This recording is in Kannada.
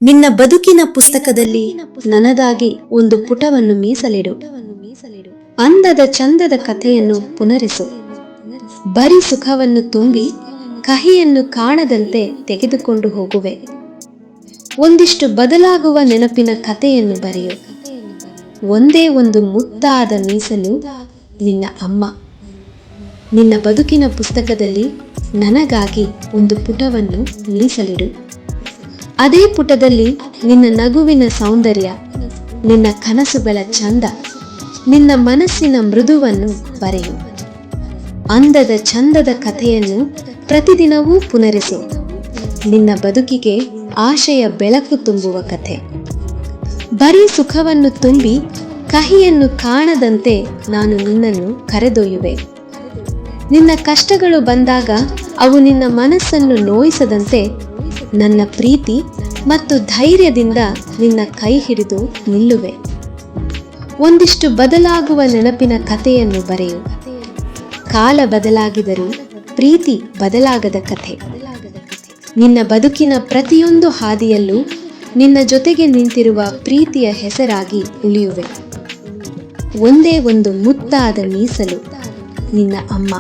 ನಿನ್ನ ಬದುಕಿನ ಪುಸ್ತಕದಲ್ಲಿ ನನಗಾಗಿ ಒಂದು ಪುಟವನ್ನು ಮೀಸಲಿಡು. ಅಂದದ ಚಂದದ ಕಥೆಯನ್ನು ಪುನರಿಸು. ಬರೀ ಸುಖವನ್ನು ತುಂಬಿ ಕಹಿಯನ್ನು ಕಾಣದಂತೆ ತೆಗೆದುಕೊಂಡು ಹೋಗುವೆ. ಒಂದಿಷ್ಟು ಬದಲಾಗುವ ನೆನಪಿನ ಕಥೆಯನ್ನು ಬರೆಯು. ಒಂದೇ ಒಂದು ಮುದ್ದಾದ ಮೀಸಲು, ನಿನ್ನ ಅಮ್ಮ. ನಿನ್ನ ಬದುಕಿನ ಪುಸ್ತಕದಲ್ಲಿ ನನಗಾಗಿ ಒಂದು ಪುಟವನ್ನು ಮೀಸಲಿಡು. ಅದೇ ಪುಟದಲ್ಲಿ ನಿನ್ನ ನಗುವಿನ ಸೌಂದರ್ಯ, ನಿನ್ನ ಕನಸುಗಳ ಚಂದ, ನಿನ್ನ ಮನಸ್ಸಿನ ಮೃದುವನ್ನು ಬರೆಯು. ಅಂದದ ಚಂದದ ಕಥೆಯನ್ನು ಪ್ರತಿದಿನವೂ ಪುನರಿಸು. ನಿನ್ನ ಬದುಕಿಗೆ ಆಶೆಯ ಬೆಳಕು ತುಂಬುವ ಕಥೆ. ಬರೀ ಸುಖವನ್ನು ತುಂಬಿ ಕಹಿಯನ್ನು ಕಾಣದಂತೆ ನಾನು ನಿನ್ನನ್ನು ಕರೆದೊಯ್ಯುವೆ. ನಿನ್ನ ಕಷ್ಟಗಳು ಬಂದಾಗ ಅವು ನಿನ್ನ ಮನಸ್ಸನ್ನು ನೋಯಿಸದಂತೆ ನನ್ನ ಪ್ರೀತಿ ಮತ್ತು ಧೈರ್ಯದಿಂದ ನಿನ್ನ ಕೈ ಹಿಡಿದು ನಿಲ್ಲುವೆ. ಒಂದಿಷ್ಟು ಬದಲಾಗುವ ನೆನಪಿನ ಕಥೆಯನ್ನು ಬರೆಯು. ಕಾಲ ಬದಲಾಗಿದರೂ ಪ್ರೀತಿ ಬದಲಾಗದ ಕಥೆ. ನಿನ್ನ ಬದುಕಿನ ಪ್ರತಿಯೊಂದು ಹಾದಿಯಲ್ಲೂ ನಿನ್ನ ಜೊತೆಗೆ ನಿಂತಿರುವ ಪ್ರೀತಿಯ ಹೆಸರಾಗಿ ಉಳಿಯುವೆ. ಒಂದೇ ಒಂದು ಮುದ್ದಾದ ಮೀಸಲು, ನಿನ್ನ ಅಮ್ಮ.